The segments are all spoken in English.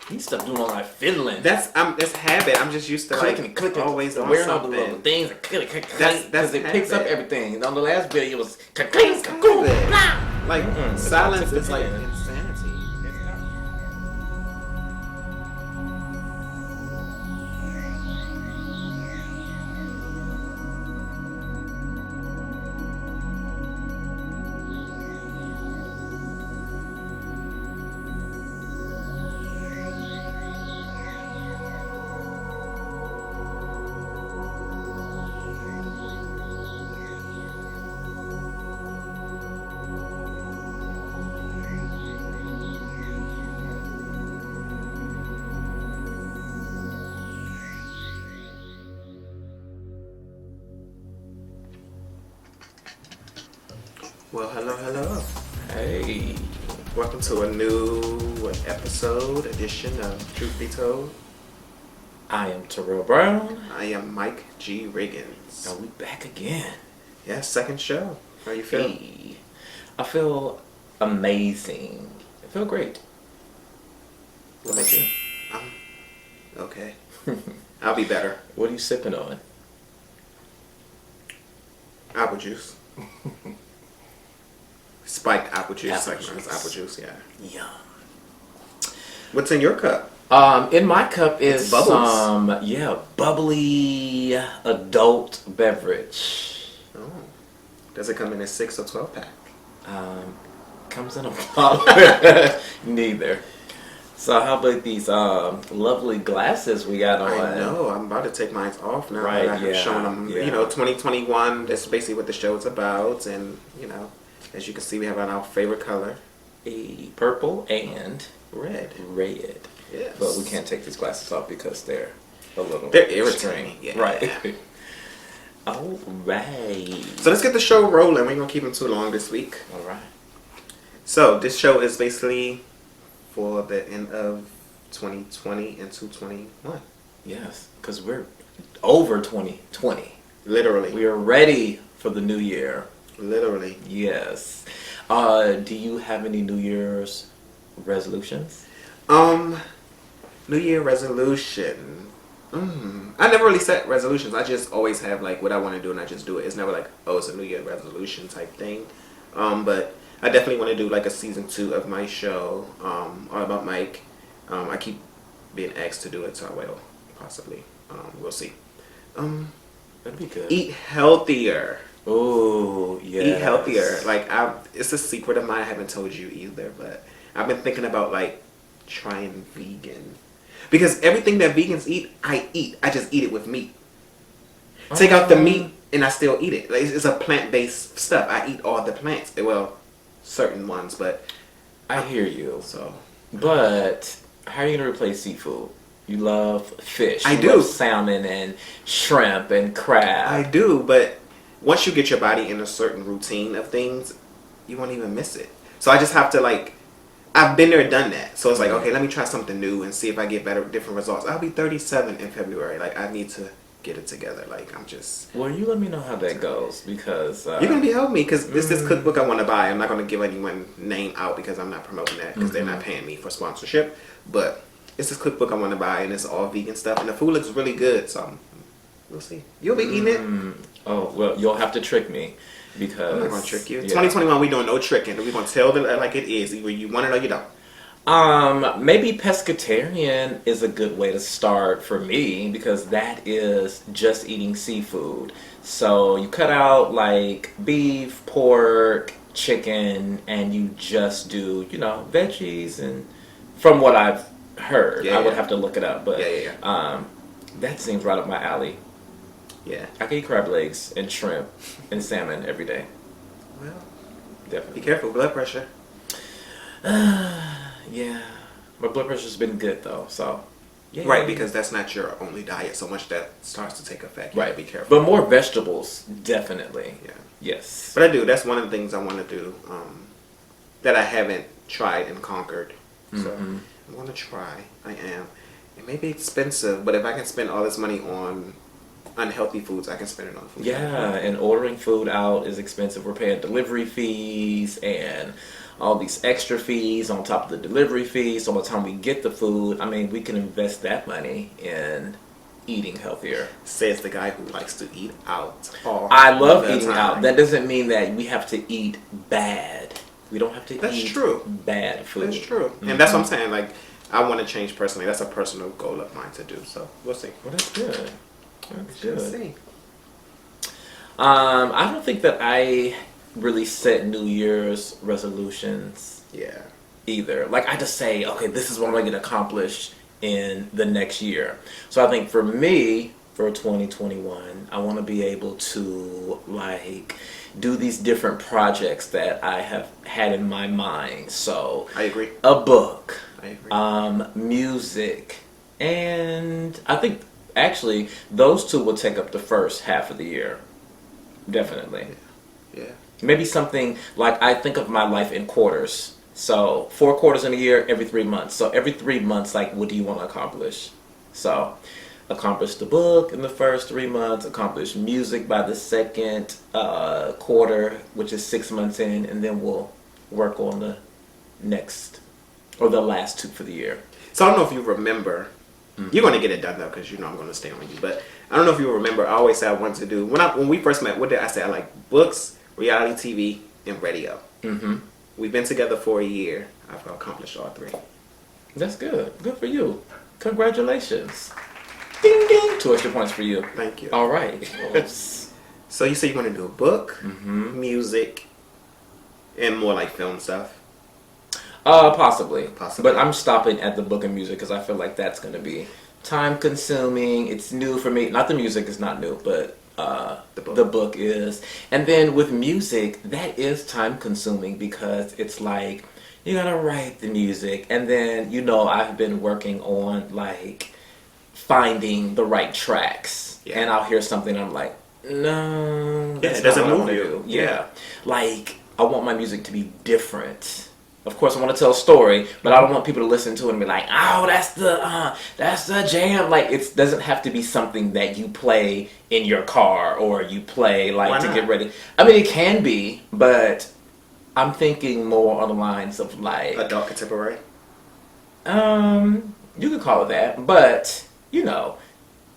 He stuff doing all like fiddling. That's habit. I'm just used to clicking, always on wearing all the something. little things and click, That's because it picks up habit. everything. And on the last video, it was Like Mm-mm. silence It's is like hand. insanity. Well, hello. Hey, Welcome to a new edition of Truth Be Told. I am Terrell Brown. I am Mike G. Riggins. And we back again. Yeah, second show. How you feel? Hey, I feel amazing. I feel great. What about you? Okay. I'll be better. What are you sipping on? Apple juice. Spiked apple juice. Apple Like juice. apple juice, yeah. Yum. What's in your cup? In my cup is It's bubbles. some bubbly adult beverage. Oh. Does it come in a 6 or 12 pack? Comes in a bottle. Neither. So how about these lovely glasses we got on? I know. I'm about to take mine off now. Right, That I have yeah, shown them, yeah. 2021. That's basically what the show's about. And, as you can see, we have our favorite color. A purple and Red. red. Yes. But we can't take these glasses off because they're a little They're irritating. extreme. Yeah. Right. All right. So let's get the show rolling. We ain't going to keep them too long this week. All right. So this show is basically for the end of 2020 into 21. Yes, because we're over 2020. Literally. We are ready for the new year. Literally. Yes. Do you have any New Year's resolutions? New Year resolution. I never really set resolutions. I just always have like what I want to do and I just do it. It's never like, oh, it's a New Year resolution type thing. But I definitely want to do like a season 2 of my show, all about Mike. I keep being asked to do it, so I will possibly. We'll see. That'd be good. Eat healthier. Oh, yeah. Eat healthier. Like it's a secret of mine. I haven't told you either, but I've been thinking about like trying vegan because everything that vegans eat, I eat. I just eat it with meat. Take out the meat and I still eat it. Like, it's a plant-based stuff. I eat all the plants. Well, certain ones, but I hear you. so But how are you going to replace seafood? You love fish. I You do. love salmon and shrimp and crab. I do. But once you get your body in a certain routine of things, you won't even miss it. So I just have to like. I've been there, done that. So it's like, okay, let me try something new and see if I get different results. I'll be 37 in February. Like I need to get it together. Like I'm just. Well, you let me know how that goes because You're gonna be helping me because this cookbook I want to buy. I'm not gonna give anyone name out because I'm not promoting that because they're not paying me for sponsorship. But it's this cookbook I want to buy and it's all vegan stuff and the food looks really good. So we'll see. You'll be eating it. Oh, well, you'll have to trick me because I'm not gonna trick you. yeah. 2021, we doing no tricking. We're gonna tell them like it is. Either you want it or you don't. Maybe pescatarian is a good way to start for me because that is just eating seafood. So you cut out like beef, pork, chicken, and you just do, veggies. And from what I've heard, I would have to look it up, but that seems right up my alley. Yeah. I can eat crab legs and shrimp and salmon every day. Well, Definitely. be careful. Blood pressure. Yeah. My blood pressure's been good though, so. Yeah. Right, because that's not your only diet. So much that starts to take effect. You Right. gotta be careful. But more vegetables, definitely. Yeah. Yes. But I do. That's one of the things I want to do that I haven't tried and conquered. So I want to try. I am. It may be expensive, but if I can spend all this money on unhealthy foods, I can spend it on food. Yeah, and ordering food out is expensive. We're paying delivery fees and all these extra fees on top of the delivery fees. So by the time we get the food, I mean, we can invest that money in eating healthier. Says the guy who likes to eat out all I love the eating time. out. That doesn't mean that we have to eat bad. We don't have to That's eat true. bad food. That's true. And that's what I'm saying. Like, I want to change personally. That's a personal goal of mine to do. So we'll see. Well, that's good. That's good. We'll see. I don't think that I really set New Year's resolutions Yeah. either. Like, I just say, okay, this is what I'm going to accomplish in the next year. So I think for me, for 2021, I want to be able to, like, do these different projects that I have had in my mind. So I agree. a book, I agree. music, and I think actually those two will take up the first half of the year. Definitely. Yeah. Maybe something like, I think of my life in quarters. So 4 quarters in a year, every 3 months. So every 3 months, like, what do you want to accomplish? So accomplish the book in the first 3 months, accomplish music by the second quarter, which is 6 months in, and then we'll work on the next, or the last 2 for the year. So I don't know if you remember. You're going to get it done though, because you know I'm going to stay on you. But I don't know if you remember. I always said I wanted to do when we first met. What did I say? I like books, reality TV, and radio. Mm-hmm. We've been together for a year. I've accomplished all 3. That's good. Good for you. Congratulations. Ding ding. 2 extra points for you. Thank you. All right. So you say you want to do a book, Mm-hmm. music, and more like film stuff. Possibly. Possibly. But I'm stopping at the book and music because I feel like that's going to be time consuming. It's new for me. Not the music is not new, but the book is. And then with music, that is time consuming because it's like you got to write the music. And then, you know, I've been working on like finding the right tracks. Yeah. And I'll hear something, I'm like, no, that's it doesn't not what I move wanna you. do. Yeah. Yeah. Like, I want my music to be different. Of course, I want to tell a story, but I don't want people to listen to it and be like, "Oh, that's the jam." Like, it doesn't have to be something that you play in your car or you play Why like to not? get ready. I mean, it can be, but I'm thinking more on the lines of like, Adult contemporary. you could call it that, but you know,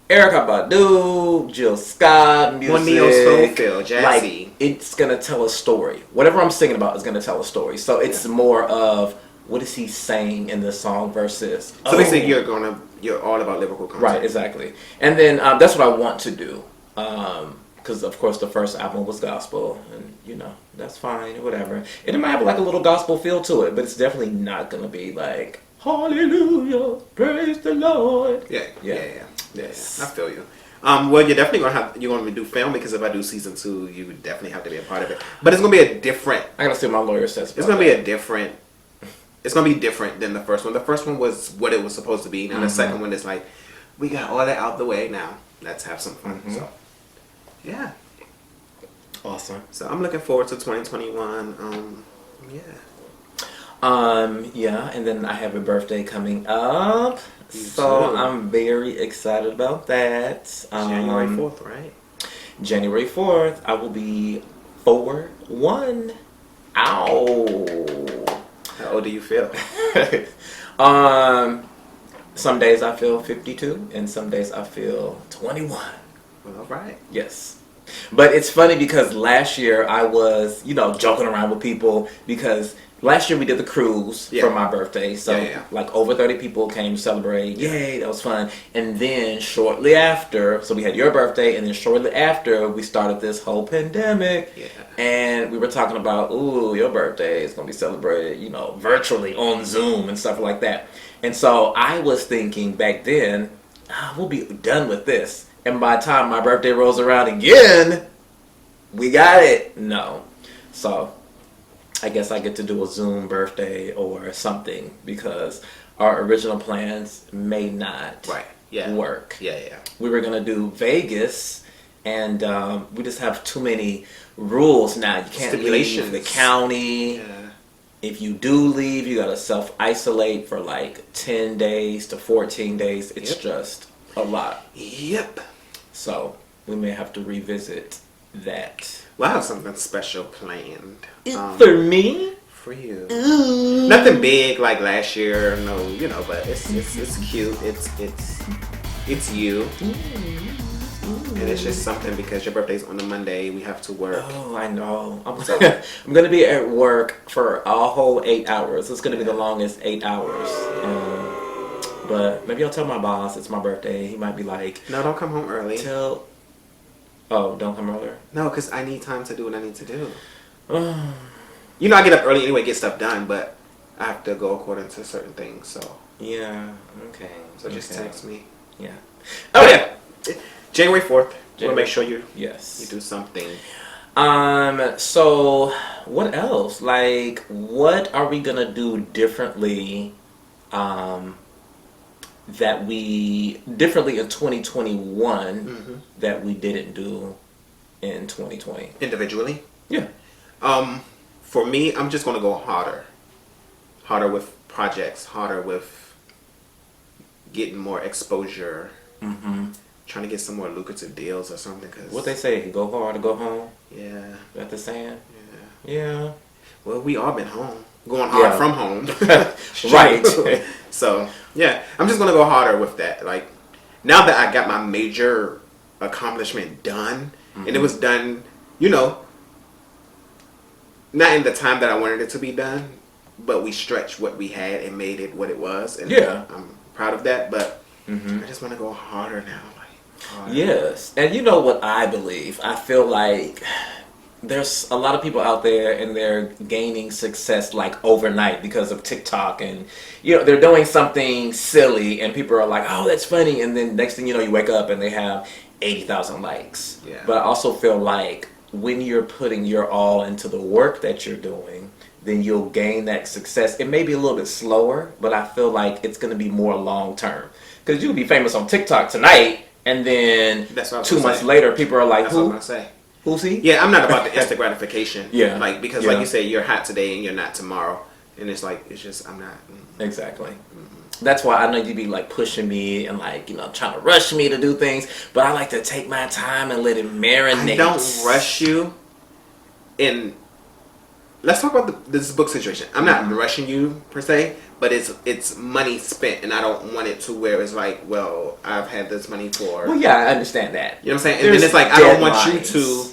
Erykah Badu, Jill Scott, music, More neo-soulful, jazzy. like, it's gonna tell a story. Whatever I'm singing about is gonna tell a story. So it's more of what is he saying in the song versus. So basically, you're all about lyrical content. Right, exactly. And then that's what I want to do. Because of course the first album was gospel, and you know that's fine or whatever. And it might have like a little gospel feel to it, but it's definitely not gonna be like Hallelujah, praise the Lord. Yeah. Yes. I feel you. Well, you're definitely you're gonna do film because if I do season 2, you would definitely have to be a part of it. But it's gonna be a different. I gotta see what my lawyer says. It's gonna be a different. It's gonna be different than the first one. The first one was what it was supposed to be, and the second one is like, we got all that out the way now. Let's have some fun. So, yeah. Awesome. So I'm looking forward to 2021. Yeah. Yeah, and then I have a birthday coming up, You so too. I'm very excited about that. January 4th, right? January 4th, I will be 4'1". Ow. How old do you feel? Some days I feel 52, and some days I feel 21. Well, all right. Yes. But it's funny because last year I was, you know, joking around with people because last year we did the cruise for my birthday. So like over 30 people came to celebrate. Yay, that was fun. And then shortly after, so we had your birthday, and then shortly after we started this whole pandemic. Yeah. And we were talking about, ooh, your birthday is going to be celebrated, you know, virtually on Zoom and stuff like that. And so I was thinking back then, we'll be done with this. And by the time my birthday rolls around again, we got it. No. So I guess I get to do a Zoom birthday or something because our original plans may not work. Yeah. We were going to do Vegas, and we just have too many rules now. You can't leave the county. Yeah. If you do leave, you got to self-isolate for like 10 days to 14 days. It's just a lot. Yep. So we may have to revisit that. Well, I have something special planned. For me? for you. Nothing big like last year, no, but it's cute. It's you. And it's just something because your birthday's on a Monday. We have to work. Oh, I know. I'm gonna be at work for a whole 8 hours. It's gonna be the longest 8 hours. But maybe I'll tell my boss it's my birthday. He might be like, No, don't come home early. Oh, don't come earlier? No, because I need time to do what I need to do. I get up early anyway, get stuff done, but I have to go according to certain things, so. Yeah, okay. So just text me. Yeah. Oh, yeah. January 4th. We'll make sure you do something. So what else? Like, what are we gonna do differently differently in 2021 that we didn't do in 2020? Individually? Yeah. For me, I'm just gonna go harder with projects, harder with getting more exposure, trying to get some more lucrative deals or something. Cause what they say, go hard or go home. Yeah. That the saying? Yeah. Well, we all been home, going hard from home. Right. So yeah, I'm just gonna go harder with that. Like, now that I got my major accomplishment done, and it was done, not in the time that I wanted it to be done, but we stretched what we had and made it what it was, and I'm proud of that. But I just want to go harder now. Harder. Yes, and you know what I believe? I feel like there's a lot of people out there and they're gaining success like overnight because of TikTok, and they're doing something silly and people are like, oh, that's funny, and then next thing you know, you wake up and they have 80,000 likes. Yeah. But I also feel like when you're putting your all into the work that you're doing, then you'll gain that success. It may be a little bit slower, but I feel like it's going to be more long term, because you'll be famous on TikTok tonight, and then 2 months later people are like, that's who? What I'm gonna say. Who's he? Yeah, I'm not about the instant gratification. Yeah. Like, because like you say, you're hot today and you're not tomorrow. And it's like, I'm not. Exactly. That's why I know you'd be like pushing me and like, trying to rush me to do things. But I like to take my time and let it marinate. I don't rush you. And let's talk about this book situation. I'm not rushing you per se, but it's money spent, and I don't want it to where it's like, well, I've had this money for. Well, yeah, I understand that. You know what I'm saying? And then it's like, I don't want you to.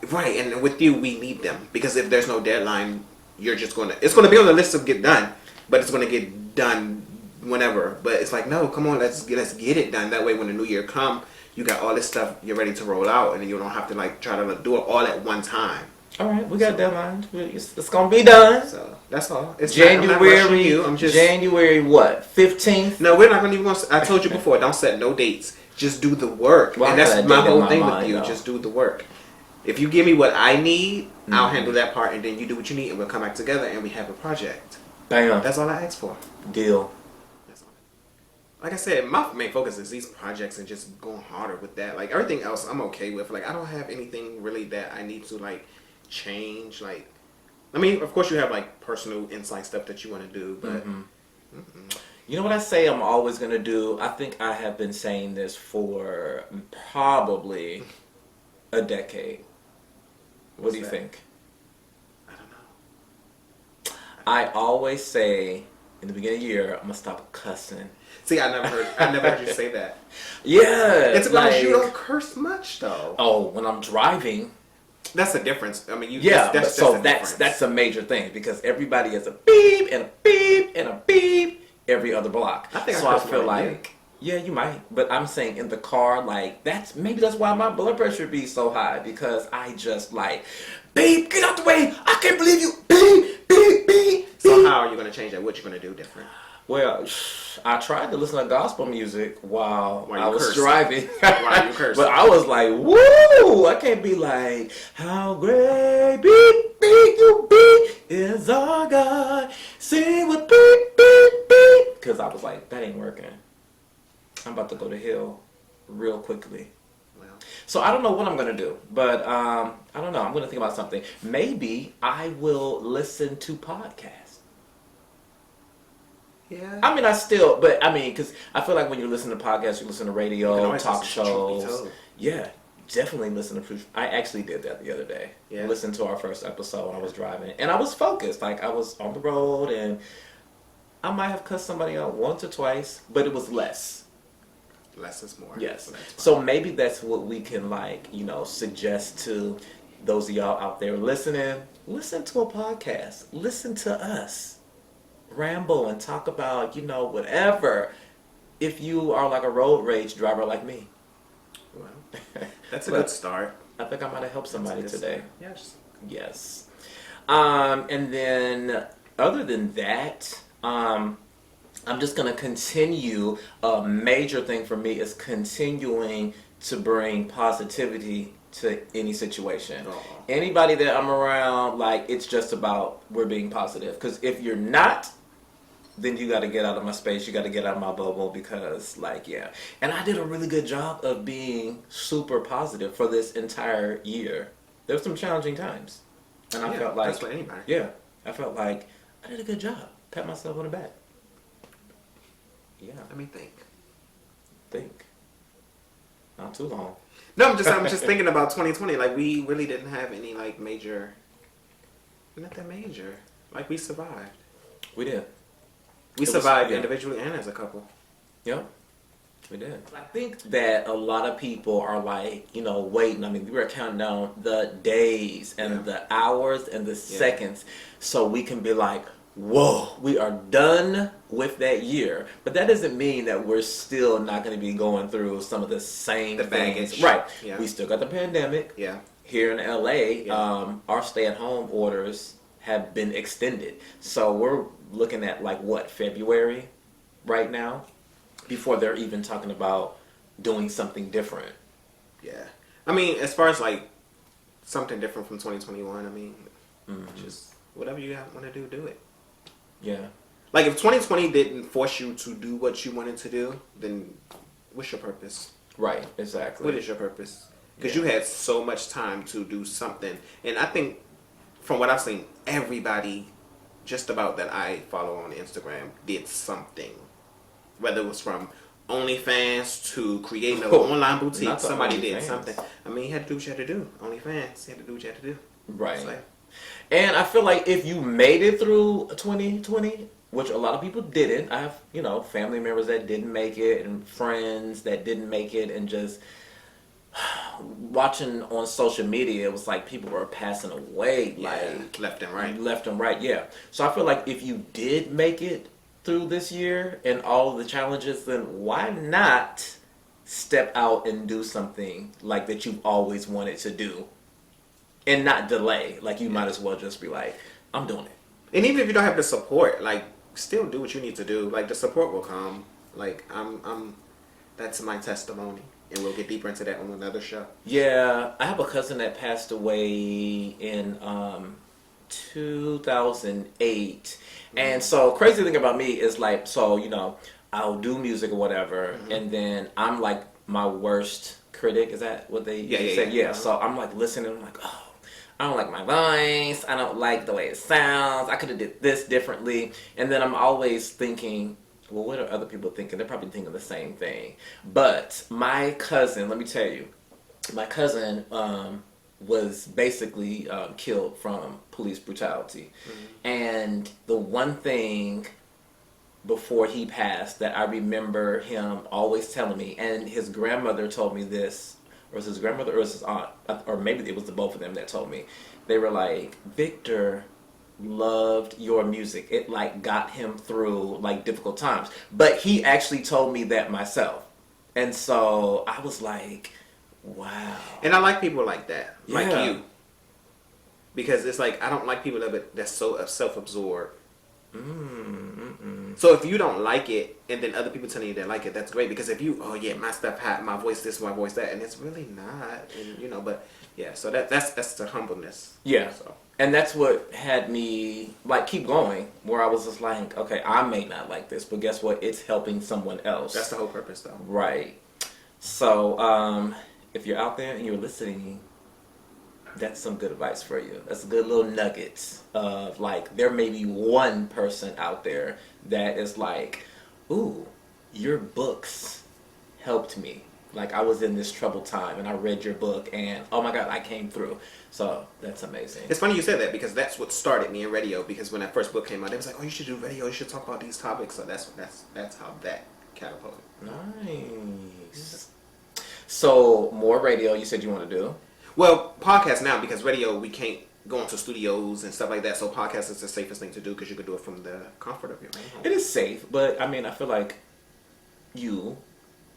Right, and with you, we need them, because if there's no deadline, it's gonna be on the list to get done, but it's gonna get done whenever. But it's like, no, come on, let's get it done. That way, when the new year come, you got all this stuff, you're ready to roll out, and you don't have to like try to do it all at one time. All right, we got deadlines. It's gonna be done. So that's all. It's January. I'm not rushing you. I'm just January what? 15th. No, we're not gonna even. I told you before. Don't set no dates. Just do the work, well, and that's my whole thing mind, with you. though. Just do the work. If you give me what I need, I'll handle that part, and then you do what you need, and we'll come back together, and we have a project. Bam. That's all I ask for. Deal. That's all. Like I said, my main focus is these projects and just going harder with that. Like, everything else, I'm okay with. Like, I don't have anything really that I need to like change. Like, I mean, of course, you have like personal insight stuff that you want to do, but. You know what I say I'm always going to do? I think I have been saying this for probably a decade. What do you think? I don't know. I always say in the beginning of the year, I'm going to stop cussing. See, I never heard you say that. Yeah. It's because you don't curse much, though. Oh, when I'm driving. That's the difference. I mean, that's a major thing, because everybody has a beep and a beep and a beep every other block. I think so I feel like you might, but I'm saying in the car, like that's why my blood pressure be so high, because I just like, beep, get out the way! I can't believe you, beep, beep, beep. So how are you gonna change that? What you gonna do different? Well, I tried to listen to gospel music while I was cursing? driving. Why you cursing? But I was like, woo! I can't be like, how great, beep, beep, you beep, is our God. Sing with beep, beep, beep. Because I was like, that ain't working. I'm about to go to hell real quickly. Well. So I don't know what I'm going to do. But I don't know. I'm going to think about something. Maybe I will listen to podcasts. Yeah. I mean, because I feel like when you listen to podcasts, you listen to radio, talk shows. Yeah, definitely listen to proof. I actually did that the other day. Yeah. Listened to our first episode when I was driving, and I was focused. Like I was on the road, and I might have cussed somebody out once or twice, but it was less. Less is more. Yes. So, that's fine. So maybe that's what we can suggest to those of y'all out there listening. Listen to a podcast. Listen to us ramble and talk about whatever. If you are like a road rage driver like me. Well, that's a But good start. I think I might have helped somebody That's a good today. start. Yes. Yes. And then other than that, I'm just going to continue. A major thing for me is continuing to bring positivity to any situation. Aw. Anybody that I'm around, it's just about we're being positive. Because if you're not, then you got to get out of my space. You got to get out of my bubble because, yeah. And I did a really good job of being super positive for this entire year. There were some challenging times. And I felt like... That's for anybody. Yeah. I felt like I did a good job. Pat myself on the back. Yeah. Let me think. Think. Not too long. No, I'm just thinking about 2020. Like, we really didn't have any, major... Not that major. We survived. We did. We survived individually and as a couple. Yep. We did. I think that a lot of people are waiting. I mean, we were counting down the days and the hours and the seconds so we can be like, whoa, we are done with that year. But that doesn't mean that we're still not going to be going through some of the same things. Baggage. Right. Yeah. We still got the pandemic. Yeah. Here in LA, our stay-at-home orders have been extended. So we're looking at February right now before they're even talking about doing something different. Yeah. I mean, as far as something different from 2021, I mean, just whatever you want to do it. Yeah. If 2020 didn't force you to do what you wanted to do, then what's your purpose? Right, exactly. What is your purpose? Because you had so much time to do something. And I think, from what I've seen, everybody just about that I follow on Instagram did something. Whether it was from OnlyFans to creating an online boutique, Not the somebody did OnlyFans. something. I mean, you had to do what you had to do. OnlyFans, you had to do what you had to do. Right. So, And I feel like if you made it through 2020, which a lot of people didn't, I have, family members that didn't make it and friends that didn't make it, and just watching on social media, it was like people were passing away, left and right. left and right, yeah. So I feel like if you did make it through this year and all of the challenges, then why not step out and do something that you've always wanted to do and not delay? You might as well just be like, I'm doing it. And even if you don't have the support, still do what you need to do. The support will come. That's my testimony. And we'll get deeper into that on another show. Yeah, I have a cousin that passed away in 2008. And so crazy thing about me is I'll do music or whatever, and then I'm my worst critic. Is that what they say? Yeah. So I'm listening, I'm oh, I don't like my voice, I don't like the way it sounds, I could have did this differently. And then I'm always thinking, well, what are other people thinking? They're probably thinking the same thing. But my cousin, let me tell you, my cousin was basically killed from police brutality. And the one thing before he passed that I remember him always telling me, and his grandmother told me this, or was his grandmother or was his aunt, or maybe it was the both of them that told me, they were like, Victor loved your music. It got him through difficult times. But he actually told me that myself. And so I was like, wow. And I like people like that. Like Yeah. you. Because it's I don't like people that's so self-absorbed. So if you don't like it, and then other people telling you they like it, that's great. Because if you, oh yeah, my stuff hot, my voice this, my voice that, and it's really not, and but yeah. So that's the humbleness. Yeah. So. And that's what had me keep going, where I was just okay, I may not like this, but guess what? It's helping someone else. That's the whole purpose, though. Right. So if you're out there and you're listening, that's some good advice for you. That's a good little nuggets of there may be one person out there that is ooh, your books helped me. Like I was in this troubled time, and I read your book, and oh my God, I came through. So that's amazing. It's funny you said that because that's what started me in radio. Because when that first book came out, they was like, "Oh, you should do radio. You should talk about these topics." So that's how that catapulted. Nice. So more radio. You said you want to do. Well, podcast now because radio we can't go into studios and stuff like that. So podcast is the safest thing to do because you could do it from the comfort of your own home. It is safe, but I mean, I feel like you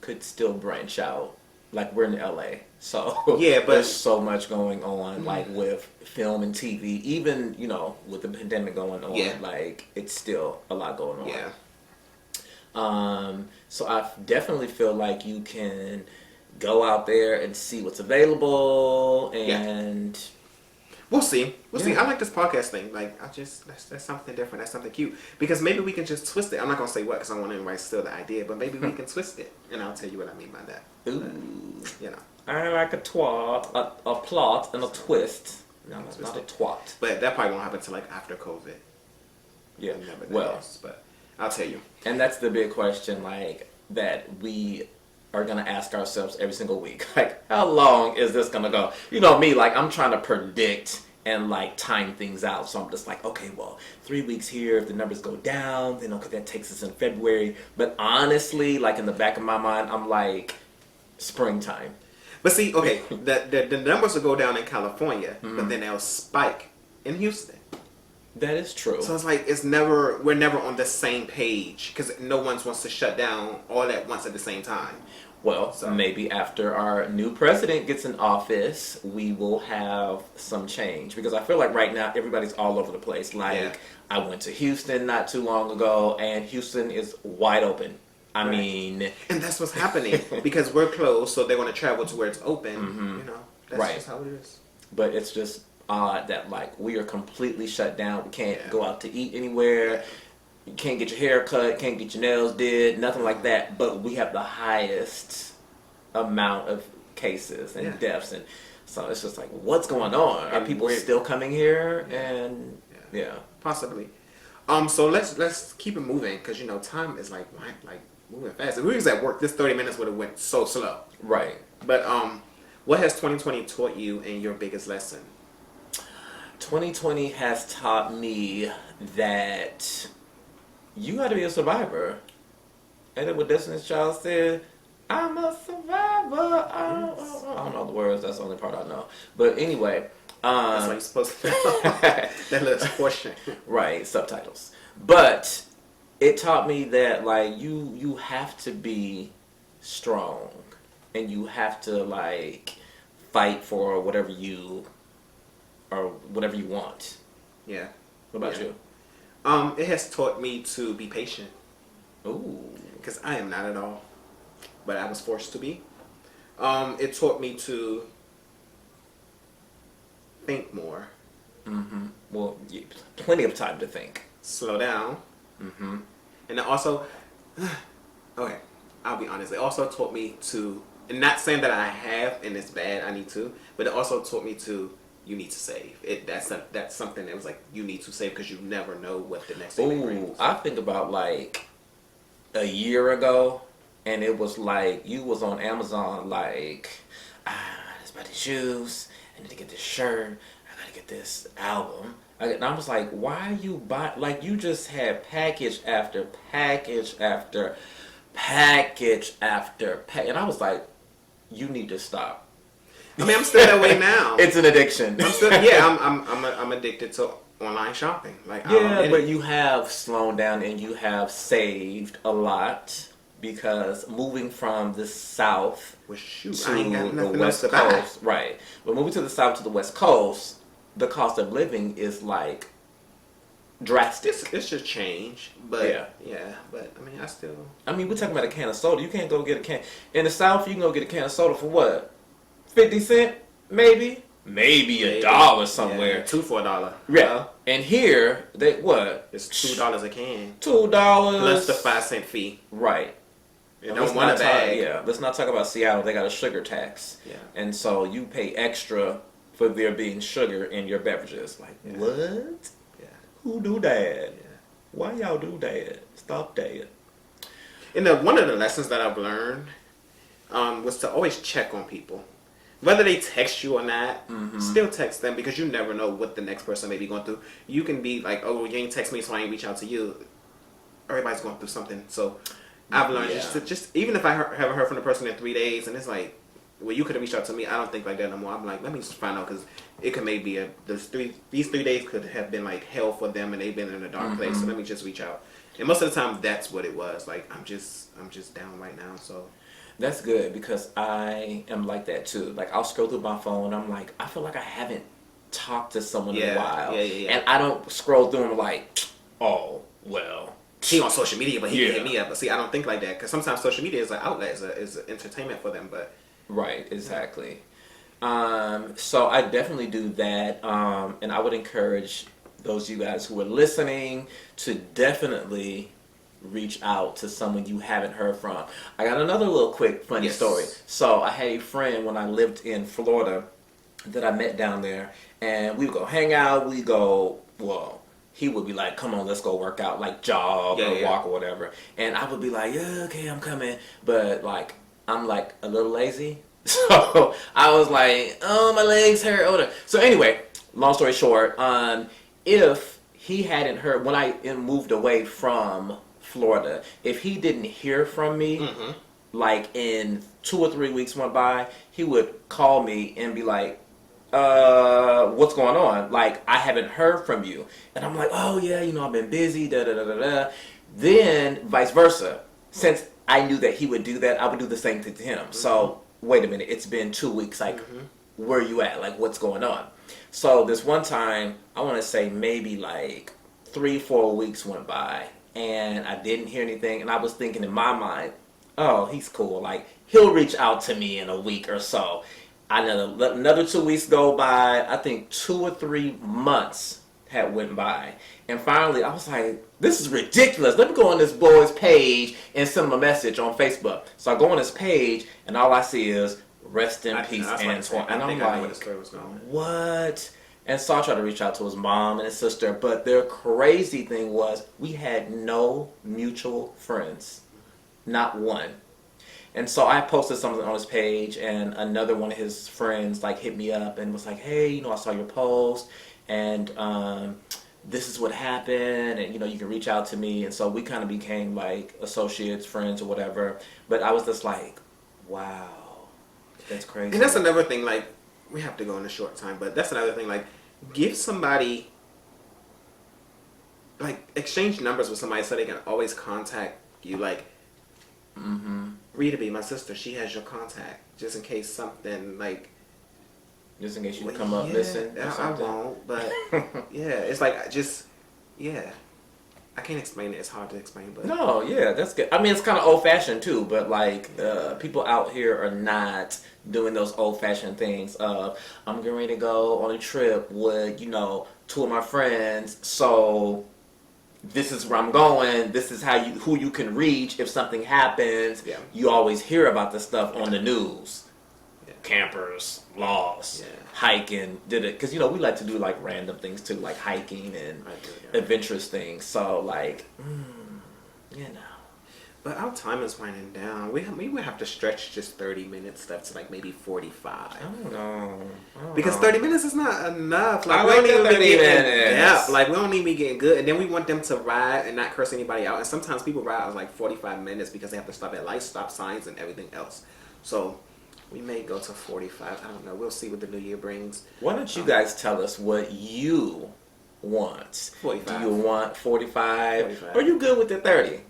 could still branch out. Like we're in LA, so Yeah, but there's so much going on, like with film and TV. Even with the pandemic going on, Yeah. like it's still a lot going on. yeah, So I definitely feel like you can go out there and see what's available, and we'll see. We'll see. Yeah. I like this podcast thing. Like that's something different. That's something cute because maybe we can just twist it. I'm not gonna say what because I want anybody to steal the idea, but maybe we can twist it, and I'll tell you what I mean by that. ooh, But, I like a twat, a plot, and a twist. No, it's not a twat. but that probably won't happen until like after COVID. Yeah. Never Well, knows, but I'll tell you. and that's the big question, like that we are gonna ask ourselves every single week. Like, how long is this gonna go? You know me, like I'm trying to predict and like time things out. So I'm just like, okay, well, 3 weeks here. If the numbers go down, then okay, that takes us in February. But honestly, like in the back of my mind, I'm like springtime. But see, okay, the numbers will go down in California, but then they'll spike in Houston. That is true. So it's like we're never on the same page because no one wants to shut down all at once at the same time. Well, So- maybe after our new president gets in office, we will have some change. Because I feel like right now, everybody's all over the place. Like, Yeah. I went to Houston not too long ago, and Houston is wide open. I Right. mean, And that's what's happening because we're closed, so they want to travel to where it's open. You know, that's Right. just how it is. but it's just odd that, like, we are completely shut down. We can't Yeah. go out to eat anywhere. You can't get your hair cut, can't get your nails did, nothing like that. But we have the highest amount of cases and Yeah. deaths, and so it's just like, what's going on? Are And people we're- still coming here? And yeah, Possibly. So let's keep it moving because time is like moving fast. If we was at work, this 30 minutes would have went so slow. right. But what has 2020 taught you in your biggest lesson? 2020 has taught me that you got to be a survivor. And then what Destiny's Child said, I'm a survivor. I don't know the words. That's the only part I know. But anyway, That's what you're supposed to know. That little portion. right, subtitles. But it taught me that like you have to be strong, and you have to like fight for whatever you want. Yeah. What about Yeah. you? It has taught me to be patient Ooh. because I am not at all, but I was forced to be. It taught me to think more, Mm-hmm. Well, plenty of time to think. slow down, Mm-hmm. and it also, okay, I'll be honest. It also taught me to, and not saying that I have and it's bad. I need to, but it also taught me to. You need to save. That's something that was like you need to save because you never know what the next thing may Ooh, bring. I think about like a year ago, and it was like you was on Amazon like, let's buy these shoes. I need to get this shirt. I gotta get this album. And I was like, why you buy? Like you just had package after package after package after package, and I was like, you need to stop. I mean, I'm still that way now. It's an addiction. I'm still, yeah, I'm addicted to online shopping. Like, Yeah, but you have slowed down and you have saved a lot because moving from the south well, shoot, to I ain't got the nothing else west to buy. coast, right? But moving to the south to the west coast, the cost of living is like drastic. It's just change, but Yeah. yeah, but I mean, I still. I mean, we're talking about a can of soda. You can't go get a can in the south. You can go get a can of soda for what, 50 cents, maybe Maybe. $1 somewhere. Yeah, $2 for $1. Yeah, and here they what? It's $2 a can $2 plus the 5-cent fee. Right. You Let's don't want a not talk- bag. Yeah, let's not talk about Seattle. They got a sugar tax. Yeah. And so you pay extra for there being sugar in your beverages. Like, Yeah. what? Yeah. Who do that? Yeah. Why y'all do that? Stop that. And one of the lessons that I've learned was to always check on people. Whether they text you or not, Mm-hmm. still text them because you never know what the next person may be going through. You can be like, oh, you ain't text me, so I ain't reach out to you. Everybody's going through something. So I've learned Yeah. just even if I haven't heard from the person in 3 days, and it's like, well, you could have reached out to me. I don't think like that no more. I'm like, let me just find out because it could maybe these 3 days could have been like hell for them, and they've been in a dark place. So Mm-hmm. let me just reach out. And most of the time, that's what it was. Like I'm just down right now. So That's good because I am like that too. Like I'll scroll through my phone. I'm like, I feel like I haven't talked to someone in a Yeah, while, yeah. and I don't scroll through and like, oh well. he on social media, but he Yeah. can hit me up. But see, I don't think like that because sometimes social media is an outlet, is an entertainment for them. But Right, exactly. So I definitely do that, and I would encourage those of you guys who are listening to definitely reach out to someone you haven't heard from. I got another little quick funny Yes. story. So I had a friend when I lived in Florida that I met down there, and we would go hang out. We go, well, he would be like, "Come on, let's go work out, like jog or Yeah. walk or whatever," and I would be like, "Yeah, okay, I'm coming," but like I'm like a little lazy, so I was like, "Oh, my legs hurt." or whatever. So anyway, long story short, if he hadn't heard when I moved away from Florida, if he didn't hear from me, like in 2 or 3 weeks went by, he would call me and be like, what's going on? Like, I haven't heard from you. And I'm like, oh yeah, I've been busy, da da da da da. Then vice versa. Since I knew that he would do that, I would do the same thing to him. So wait a minute, it's been 2 weeks, like where you at? Like what's going on? So this one time, I want to say maybe like 3, 4 weeks went by and I didn't hear anything, and I was thinking in my mind, oh, he's cool. Like he'll reach out to me in a week or so. Another 2 weeks go by. I think 2 or 3 months had went by, and finally I was like, "This is ridiculous. Let me go on this boy's page and send him a message on Facebook." So I go on his page, and all I see is "Rest in peace, Antoine," and I'm I know where the like, story was going. "What?" And so I tried to reach out to his mom and his sister, but the crazy thing was we had no mutual friends, not one. And so I posted something on his page, and another one of his friends like hit me up and was like, "Hey, I saw your post, and this is what happened, and you can reach out to me." And so we kind of became like associates, friends, or whatever. But I was just like, "Wow, that's crazy." And that's another thing. Like we have to go in a short time, but that's another thing. Like give somebody, like exchange numbers with somebody so they can always contact you. Like Rita B, my sister, she has your contact just in case something like. Just in case you come up missing. Or I something. won't, but yeah, it's like I can't explain it. It's hard to explain, but No, yeah, that's good. I mean, it's kind of old fashioned too, but like people out here are not doing those old fashioned things of I'm getting ready to go on a trip with 2 of my friends, so this is where I'm going. This is who you can reach if something happens. Yeah. You always hear about this stuff on the news. Yeah. Campers lost, hiking, did it because we like to do like random things too, like hiking and I do, yeah. adventurous things. So like, But our time is winding down. We would have to stretch just 30 minutes. That's like maybe 45. I don't know. Because 30 minutes is not enough. Like I we like don't even the be 30 getting minutes. depth. Like we don't even be getting good. And then we want them to ride and not curse anybody out. And sometimes people ride out like 45 minutes because they have to stop at light stop signs and everything else. So we may go to 45. I don't know. We'll see what the new year brings. Why don't you guys tell us what you want? 45. Do you want 45? 45. Or are you good with the 30?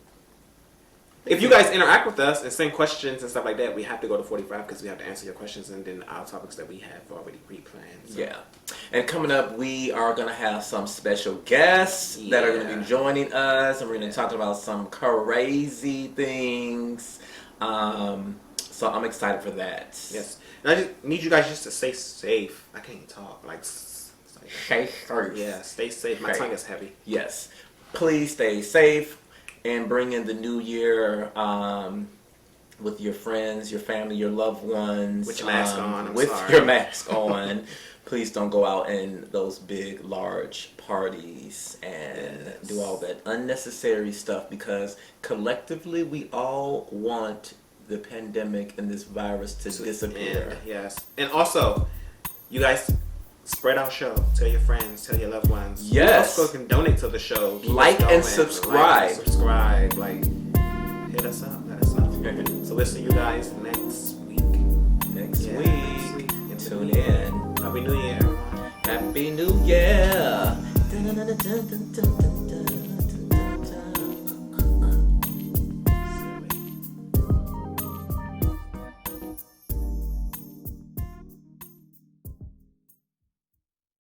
If you guys interact with us and send questions and stuff like that, we have to go to 45 because we have to answer your questions and then our topics that we have already pre-planned. So. Yeah. And coming up, we are going to have some special guests that are going to be joining us, and we're going to talk about some crazy things. So I'm excited for that. Yes. And I just need you guys just to stay safe. I can't talk. Like, Stay safe. yeah, stay safe. My tongue is heavy. Yes. Please stay safe and bring in the new year with your friends, your family, your loved ones. With your mask on. I'm with sorry. your mask on. Please don't go out in those big, large parties and do all that unnecessary stuff, because collectively we all want the pandemic and this virus to disappear. And, yes. And also, you guys spread our show. Tell your friends. Tell your loved ones. Yes. You also can donate to the show. Keep Like us and going. subscribe. Like and subscribe. Like, hit us up. Let us know. So we'll see you guys next week. Next Yeah, week. next week. Tune in. Happy New Year, everyone. Happy New Year.